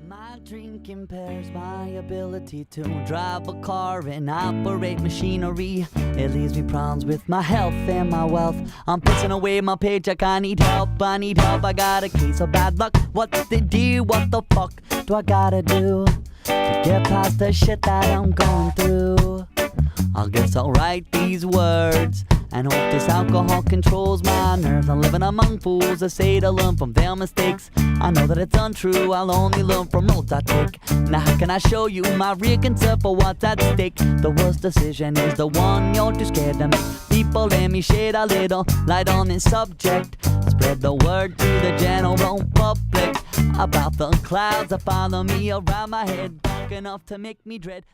My drink impairs my ability to drive a car and operate machinery. It leaves me problems with my health and my wealth. I'm pissing away my paycheck. I need help, I got a case of bad luck. What's the deal? What the fuck do I gotta do to get past the shit that I'm going through? I guess I'll write these words and hope this alcohol controls my nerves. I'm living among fools that say to learn from their mistakes. I know that it's untrue, I'll only learn from notes I take. Now how can I show you my real concern for what's at stake? The worst decision is the one you're too scared to make. People, let me shed a little light on this subject. Spread the word to the general public about the clouds that follow me around my head, dark enough to make me dread.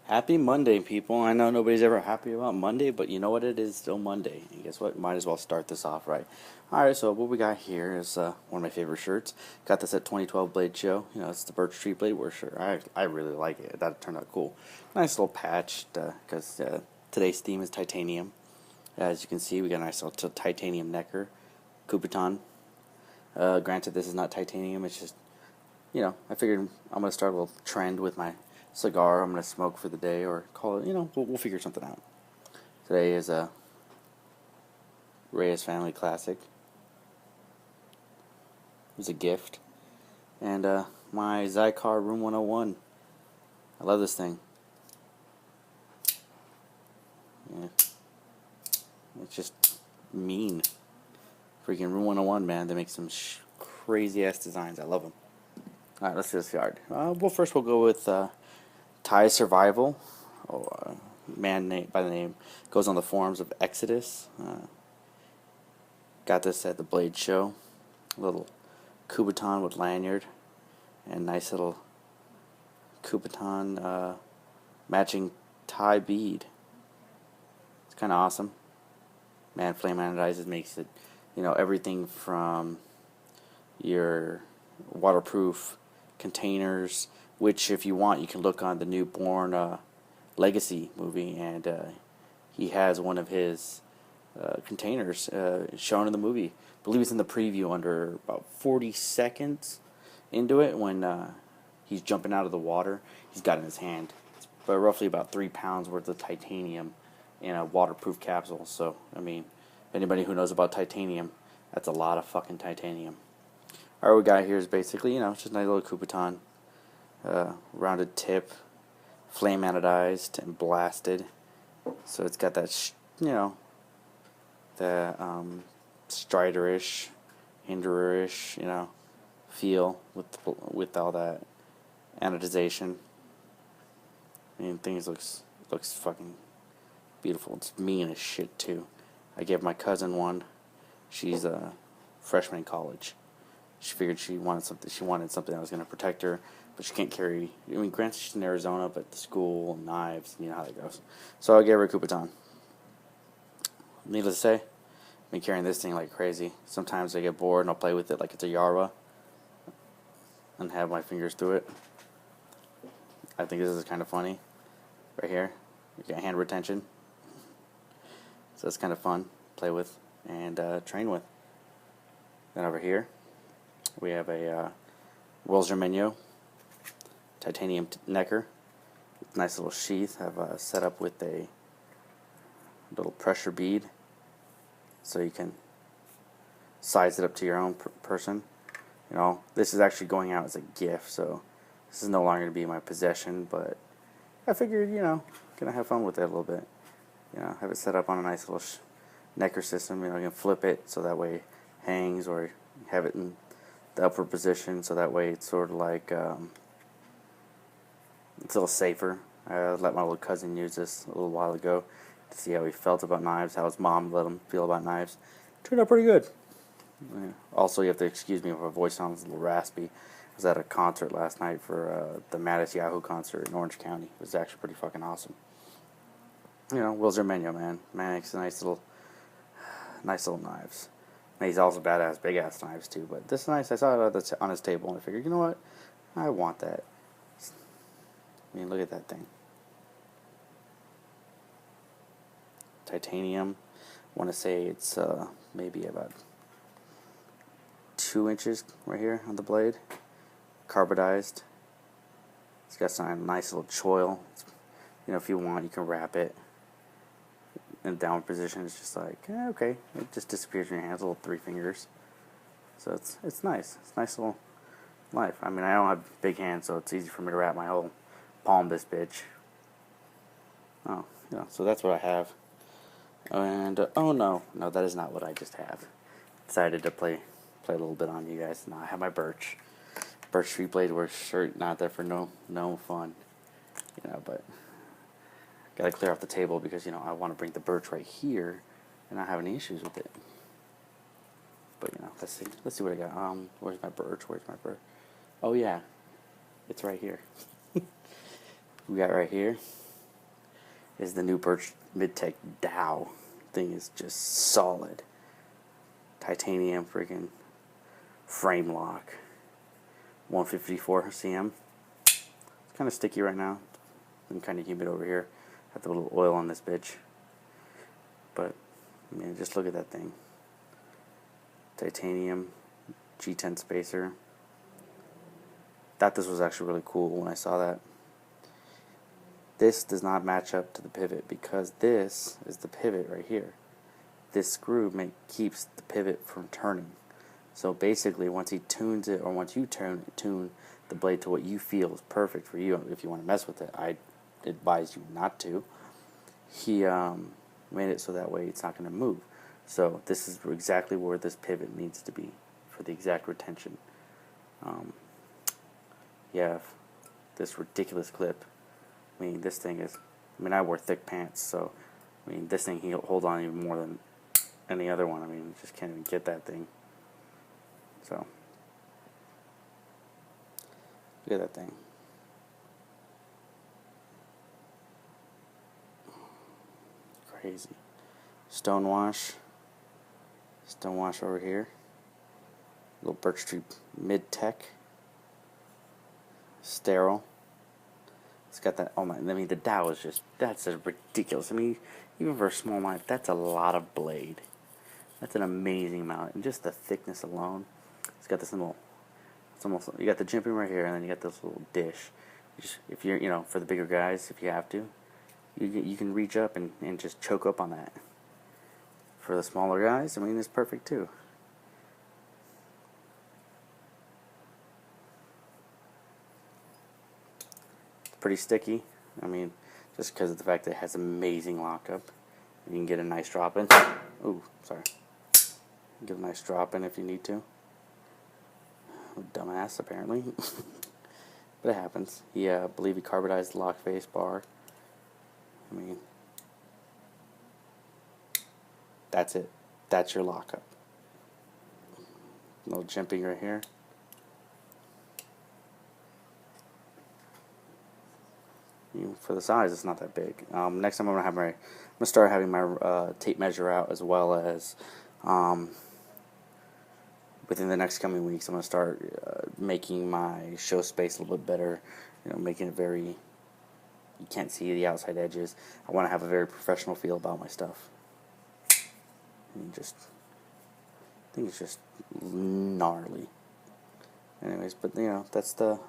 Happy Monday, people. I know nobody's ever happy about Monday, but you know what? It is still Monday. And guess what? Might as well start this off right. Alright, so what we got here is one of my favorite shirts. Got this at 2012 Blade Show. You know, it's the Burchtree Bladeworks shirt. I really like it. That turned out cool. Nice little patch, because today's theme is titanium. As you can see, we got a nice little titanium necker. Kubaton. Granted, this is not titanium. It's just, you know, I figured I'm going to start a little trend with my cigar I'm going to smoke for the day, or call it, you know, we'll figure something out. Today is a Reyes Family Classic. It was a gift. And my Zycar Room 101. I love this thing. Yeah. It's just mean. Freaking Room 101, man. They make some crazy ass designs. I love them. Alright, let's do this yard. Well, first we'll go with Tisurvial, man by the name, goes on the forums of Exodus. Got this at the Blade Show. A little Kubaton with lanyard, and nice little Kubaton matching tie bead. It's kind of awesome. Man, flame anodizes makes it, you know, everything from your waterproof containers, which if you want you can look on the new Bourne Legacy movie, and he has one of his containers shown in the movie. I believe it's in the preview under about 40 seconds into it when he's jumping out of the water. He's got in his hand but roughly about 3 pounds worth of titanium in a waterproof capsule. So I mean, anybody who knows about titanium, that's a lot of fucking titanium. Alright, what we got here is basically, you know, just a nice little Kubaton. Rounded tip, flame anodized and blasted, so it's got that you know, the striderish, hinderish, you know, feel with all that anodization. I mean, things looks fucking beautiful. It's mean as shit too. I gave my cousin one. She's a freshman in college. She figured she wanted something that was going to protect her, but she can't carry. I mean, granted, she's in Arizona, but the school, knives, you know how that goes. So I gave her a Kubaton. Needless to say, I've been carrying this thing like crazy. Sometimes I get bored and I'll play with it like it's a Yarwa and have my fingers through it. I think this is kind of funny. Right here, you get hand retention. So it's kind of fun to play with and train with. Then over here, we have a Zermeno titanium necker. Nice little sheath. Have set up with a little pressure bead, so you can size it up to your own person. You know, this is actually going out as a gift, so this is no longer going to be in my possession. But I figured, you know, gonna have fun with it a little bit. You know, have it set up on a nice little necker system. You know, you can flip it so that way it hangs, or have it in the upper position so that way it's sort of like it's a little safer. I let my little cousin use this a little while ago to see how he felt about knives, how his mom let him feel about knives. Turned out pretty good. Yeah. Also, you have to excuse me if my voice sounds a little raspy. I was at a concert last night for the Mattis Yahoo concert in Orange County. It was actually pretty fucking awesome. You know, Will Zermeno, man makes nice little knives. And he's also badass, big ass knives too. But this is nice. I saw it on his table and I figured, you know what, I want that. I mean, look at that thing. Titanium. I want to say it's maybe about 2 inches right here on the blade. carbidized. It's got some nice little choil. You know, if you want, you can wrap it in a downward position. It's just like, okay, it just disappears in your hands, little 3 fingers. So it's nice. It's a nice little life. I mean, I don't have big hands, so it's easy for me to wrap my whole palm this bitch. Oh, yeah, so that's what I have. And, oh no, that is not what I just have. Decided to play a little bit on you guys. Now I have my Burchtree Bladeworks shirt, not there for no fun. You know, but gotta clear off the table because, you know, I want to bring the Birch right here and not have any issues with it. But, you know, let's see what I got. Where's my Birch? Oh yeah, it's right here. We got right here is the new Birch midtech Dow. Thing is just solid. Titanium freaking frame lock. 154 cm. It's kind of sticky right now. I'm kind of humid over here. Have a little oil on this bitch. But, I mean, just look at that thing. Titanium G10 spacer. Thought this was actually really cool when I saw that. This does not match up to the pivot because this is the pivot right here. This screw keeps the pivot from turning. So basically, once he tunes it, or once you tune the blade to what you feel is perfect for you, if you want to mess with it, I advise you not to. He made it so that way it's not going to move. So this is exactly where this pivot needs to be for the exact retention. You have this ridiculous clip. I mean, this thing is, I mean, I wear thick pants, so, I mean, this thing he'll hold on even more than any other one. I mean, you just can't even get that thing. So, look at that thing. Crazy. Stonewash over here. Little Burchtree midtech. Sterile. It's got that, oh my, I mean, the Dow is just, that's a ridiculous. I mean, even for a small knife, that's a lot of blade. That's an amazing amount. And just the thickness alone. It's got this little, it's almost, you got the jimping right here, and then you got this little dish. If you're, you know, for the bigger guys, if you have to, you can reach up and just choke up on that. For the smaller guys, I mean, it's perfect too. Pretty sticky. I mean, just because of the fact that it has amazing lockup. You can get a nice drop in. Ooh, sorry. Get a nice drop in if you need to. Dumbass, apparently. But it happens. I believe he carbidized the lock face bar. I mean, that's it. That's your lockup. Little jimping right here. For the size, it's not that big. Next time I'm gonna start having my tape measure out, as well as within the next coming weeks, I'm gonna start making my show space a little bit better. You know, making it very, you can't see the outside edges. I want to have a very professional feel about my stuff. And I think it's just gnarly. Anyways, but you know, that's the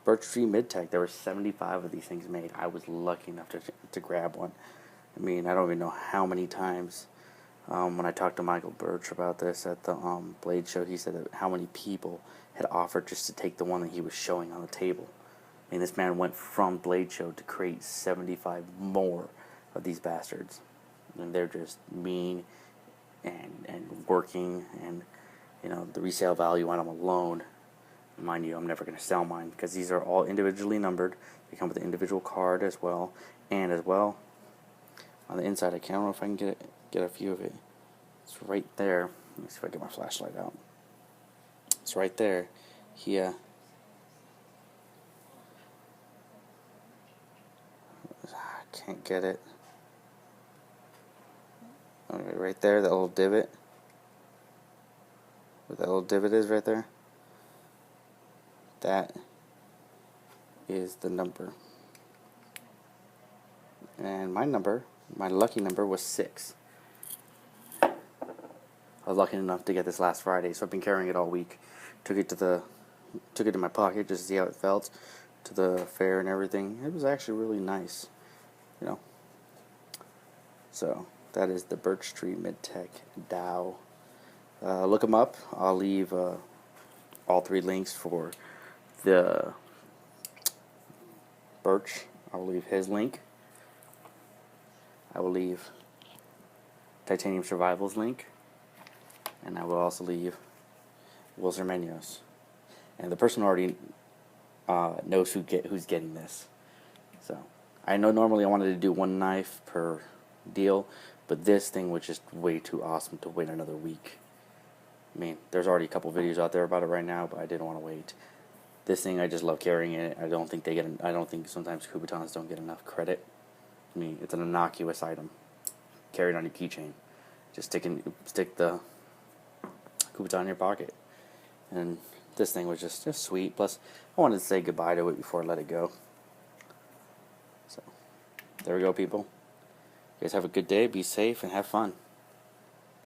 Burchtree midtech. There were 75 of these things made. I was lucky enough to grab one. I mean, I don't even know how many times when I talked to Michael Birch about this at the Blade show, he said that how many people had offered just to take the one that he was showing on the table. I mean, this man went from Blade show to create 75 more of these bastards. And they're just mean and working, and you know, the resale value on them alone. Mind you, I'm never going to sell mine because these are all individually numbered. They come with an individual card as well, and as well on the inside, I don't know if I can get a view of it. It's right there. Let me see if I get my flashlight out. It's right there. Here. I can't get it. Okay, right there, that little divot. Where that little divot is right there. That is the number. And my lucky number was 6. I was lucky enough to get this last Friday, so I've been carrying it all week. Took it to the took it in my pocket just to see how it felt to the fair and everything. It was actually really nice, you know. So that is the Burchtree midtech dowel. Look them up. I'll leave all 3 links for the Birch. I'll leave his link. I will leave Titanium Survival's link, and I will also leave Zermeno's. And the person already knows who's getting this. So I know normally I wanted to do 1 knife per deal, but this thing was just way too awesome to wait another week. I mean, there's already a couple videos out there about it right now, but I didn't want to wait. This thing, I just love carrying it. I don't think sometimes Kubatons don't get enough credit. I mean, it's an innocuous item. Carry it on your keychain. Just stick the Kubaton in your pocket. And this thing was just sweet. Plus, I wanted to say goodbye to it before I let it go. So, there we go, people. You guys have a good day. Be safe and have fun.